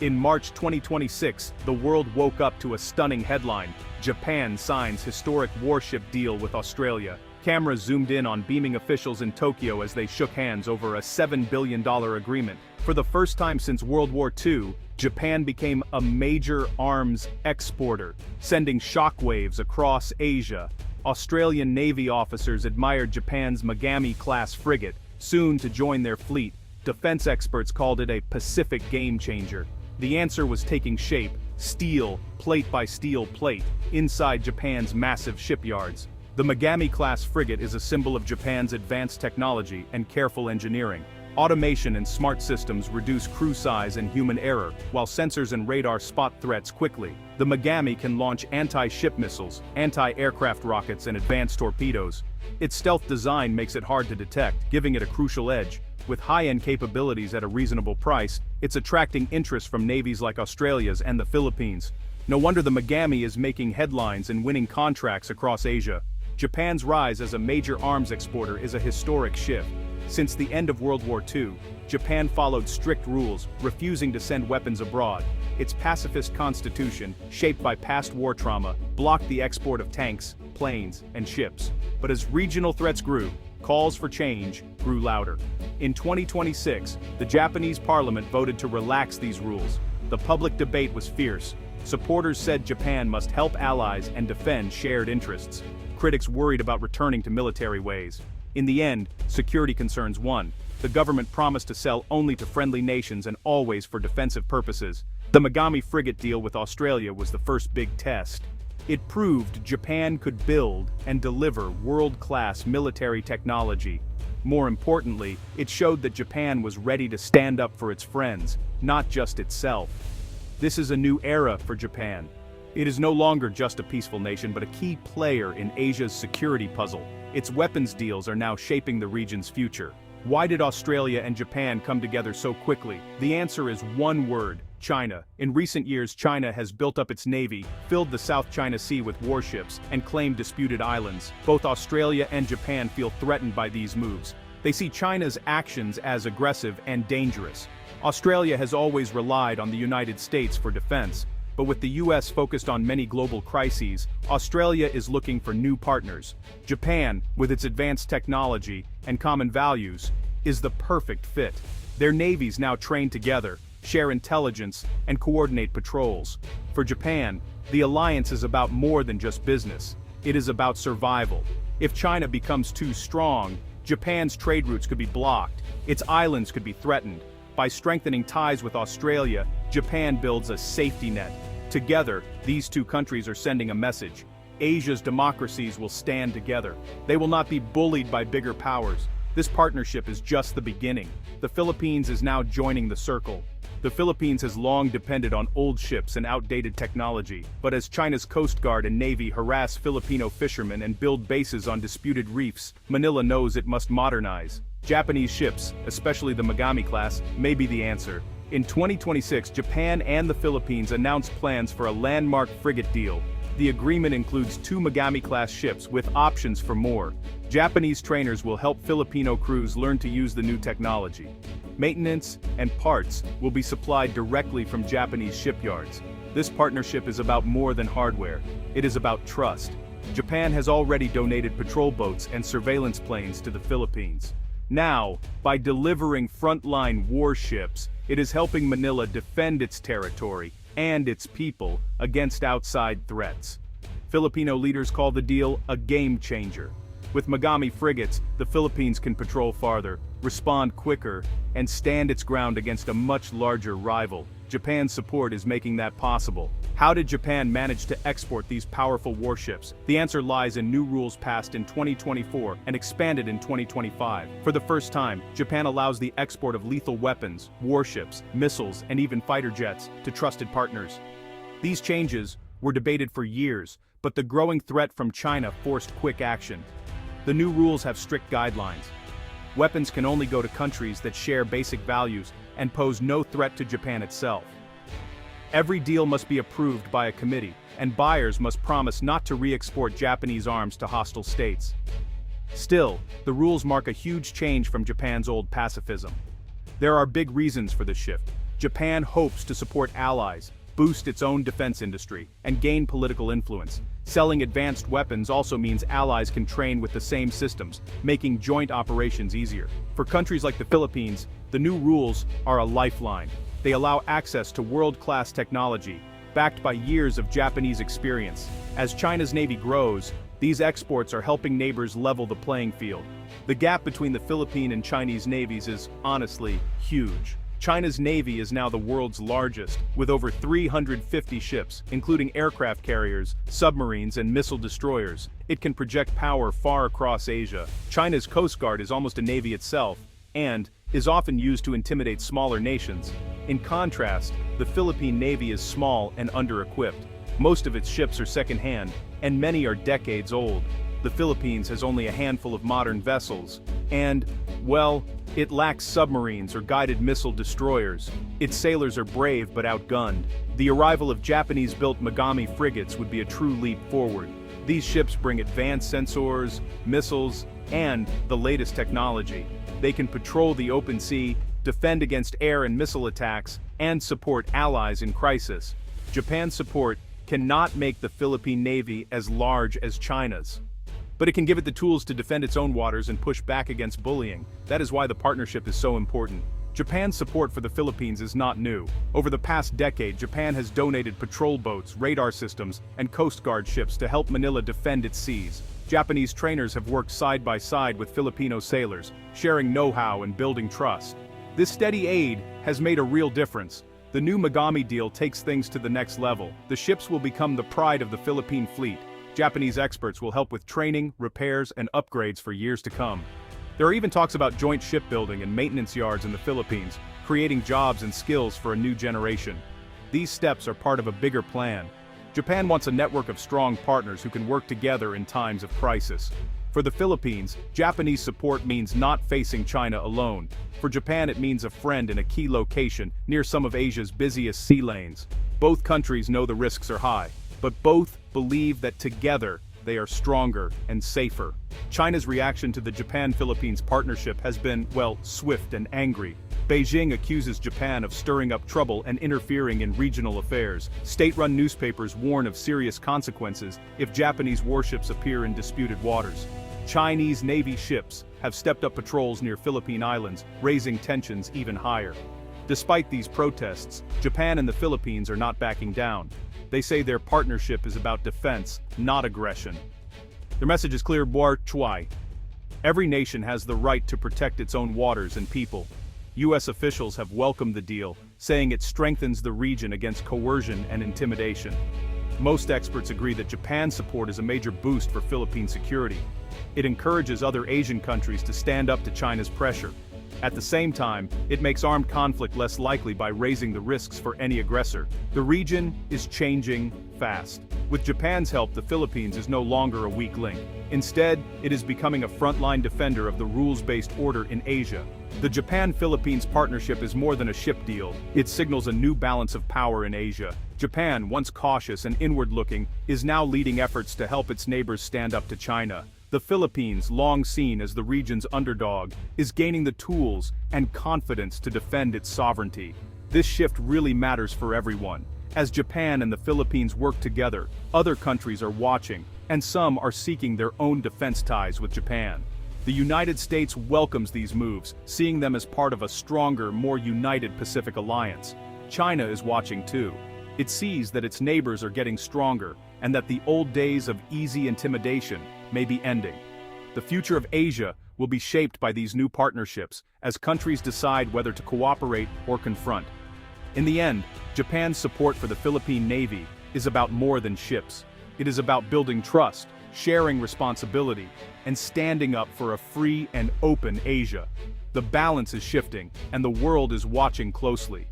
In March 2026, the world woke up to a stunning headline: Japan signs historic warship deal with Australia. Cameras zoomed in on beaming officials in Tokyo as they shook hands over a $7 billion agreement. For the first time since World War II, Japan became a major arms exporter, sending shockwaves across Asia. Australian Navy officers admired Japan's Megami-class frigate, soon to join their fleet. Defense experts called it a Pacific game-changer. The answer was taking shape, steel, plate by steel plate, inside Japan's massive shipyards. The Megami-class frigate is a symbol of Japan's advanced technology and careful engineering. Automation and smart systems reduce crew size and human error, while sensors and radar spot threats quickly. The Megami can launch anti-ship missiles, anti-aircraft rockets, and advanced torpedoes. Its stealth design makes it hard to detect, giving it a crucial edge. With high-end capabilities at a reasonable price, it's attracting interest from navies like Australia's and the Philippines. No wonder the Megami is making headlines and winning contracts across Asia. Japan's rise as a major arms exporter is a historic shift. Since the end of World War II, Japan followed strict rules, refusing to send weapons abroad. Its pacifist constitution, shaped by past war trauma, blocked the export of tanks, planes, and ships. But as regional threats grew, calls for change grew louder. In 2026, the Japanese parliament voted to relax these rules. The public debate was fierce. Supporters said Japan must help allies and defend shared interests. Critics worried about returning to military ways. In the end, security concerns won. The government promised to sell only to friendly nations and always for defensive purposes. The Megami frigate deal with Australia was the first big test. It proved Japan could build and deliver world-class military technology. More importantly, it showed that Japan was ready to stand up for its friends, not just itself. This is a new era for Japan. It is no longer just a peaceful nation but a key player in Asia's security puzzle. Its weapons deals are now shaping the region's future. Why did Australia and Japan come together so quickly? The answer is one word: China. In recent years, China has built up its navy, filled the South China Sea with warships, and claimed disputed islands. Both Australia and Japan feel threatened by these moves. They see China's actions as aggressive and dangerous. Australia has always relied on the United States for defense, but with the US focused on many global crises, Australia is looking for new partners. Japan, with its advanced technology and common values, is the perfect fit. Their navies now train together, share intelligence, and coordinate patrols. For Japan, the alliance is about more than just business. It is about survival. If China becomes too strong, Japan's trade routes could be blocked, its islands could be threatened. By strengthening ties with Australia, Japan builds a safety net. Together, these two countries are sending a message. Asia's democracies will stand together. They will not be bullied by bigger powers. This partnership is just the beginning. The Philippines is now joining the circle. The Philippines has long depended on old ships and outdated technology, but as China's Coast Guard and Navy harass Filipino fishermen and build bases on disputed reefs, Manila knows it must modernize. Japanese ships, especially the Megami class, may be the answer. In 2026, Japan and the Philippines announced plans for a landmark frigate deal. The agreement includes 2 Megami-class ships with options for more. Japanese trainers will help Filipino crews learn to use the new technology. Maintenance and parts will be supplied directly from Japanese shipyards. This partnership is about more than hardware. It is about trust. Japan has already donated patrol boats and surveillance planes to the Philippines. Now, by delivering frontline warships, it is helping Manila defend its territory and its people against outside threats. Filipino leaders call the deal a game changer. With Megami frigates, the Philippines can patrol farther, respond quicker, and stand its ground against a much larger rival. Japan's support is making that possible. How did Japan manage to export these powerful warships? The answer lies in new rules passed in 2024 and expanded in 2025. For the first time, Japan allows the export of lethal weapons, warships, missiles, and even fighter jets to trusted partners. These changes were debated for years, but the growing threat from China forced quick action. The new rules have strict guidelines. Weapons can only go to countries that share basic values and pose no threat to Japan itself. Every deal must be approved by a committee, and buyers must promise not to re-export Japanese arms to hostile states. Still, the rules mark a huge change from Japan's old pacifism. There are big reasons for this shift. Japan hopes to support allies, boost its own defense industry, and gain political influence. Selling advanced weapons also means allies can train with the same systems, making joint operations easier. For countries like the Philippines, the new rules are a lifeline. They allow access to world-class technology, backed by years of Japanese experience. As China's Navy grows, these exports are helping neighbors level the playing field. The gap between the Philippine and Chinese navies is, honestly, huge. China's Navy is now the world's largest, with over 350 ships, including aircraft carriers, submarines, and missile destroyers. It can project power far across Asia. China's Coast Guard is almost a navy itself, and is often used to intimidate smaller nations. In contrast, the Philippine Navy is small and under-equipped. Most of its ships are second-hand, and many are decades old. The Philippines has only a handful of modern vessels, and, well, it lacks submarines or guided missile destroyers. Its sailors are brave but outgunned. The arrival of Japanese-built Megami frigates would be a true leap forward. These ships bring advanced sensors, missiles, and the latest technology. They can patrol the open sea, defend against air and missile attacks, and support allies in crisis. Japan's support cannot make the Philippine Navy as large as China's, but it can give it the tools to defend its own waters and push back against bullying. That is why the partnership is so important. Japan's support for the Philippines is not new. Over the past decade, Japan has donated patrol boats, radar systems, and Coast Guard ships to help Manila defend its seas. Japanese trainers have worked side by side with Filipino sailors, sharing know-how and building trust. This steady aid has made a real difference. The new Megami deal takes things to the next level. The ships will become the pride of the Philippine fleet. Japanese experts will help with training, repairs, and upgrades for years to come. There are even talks about joint shipbuilding and maintenance yards in the Philippines, creating jobs and skills for a new generation. These steps are part of a bigger plan. Japan wants a network of strong partners who can work together in times of crisis. For the Philippines, Japanese support means not facing China alone. For Japan, it means a friend in a key location near some of Asia's busiest sea lanes. Both countries know the risks are high, but both believe that together they are stronger and safer. China's reaction to the Japan-Philippines partnership has been, well, swift and angry. Beijing accuses Japan of stirring up trouble and interfering in regional affairs. State-run newspapers warn of serious consequences if Japanese warships appear in disputed waters. Chinese Navy ships have stepped up patrols near Philippine islands, raising tensions even higher. Despite these protests, Japan and the Philippines are not backing down. They say their partnership is about defense, not aggression. Their message is clear: Boar Chuai. Every nation has the right to protect its own waters and people. U.S. officials have welcomed the deal, saying it strengthens the region against coercion and intimidation. Most experts agree that Japan's support is a major boost for Philippine security. It encourages other Asian countries to stand up to China's pressure. At the same time, it makes armed conflict less likely by raising the risks for any aggressor. The region is changing fast. With Japan's help, the Philippines is no longer a weak link. Instead, it is becoming a frontline defender of the rules-based order in Asia. The Japan-Philippines partnership is more than a ship deal. It signals a new balance of power in Asia. Japan, once cautious and inward-looking, is now leading efforts to help its neighbors stand up to China. The Philippines, long seen as the region's underdog, is gaining the tools and confidence to defend its sovereignty. This shift really matters for everyone. As Japan and the Philippines work together, other countries are watching, and some are seeking their own defense ties with Japan. The United States welcomes these moves, seeing them as part of a stronger, more united Pacific alliance. China is watching too. It sees that its neighbors are getting stronger, and that the old days of easy intimidation may be ending. The future of Asia will be shaped by these new partnerships, as countries decide whether to cooperate or confront. In the end, Japan's support for the Philippine Navy is about more than ships. It is about building trust, sharing responsibility, and standing up for a free and open Asia. The balance is shifting, and the world is watching closely.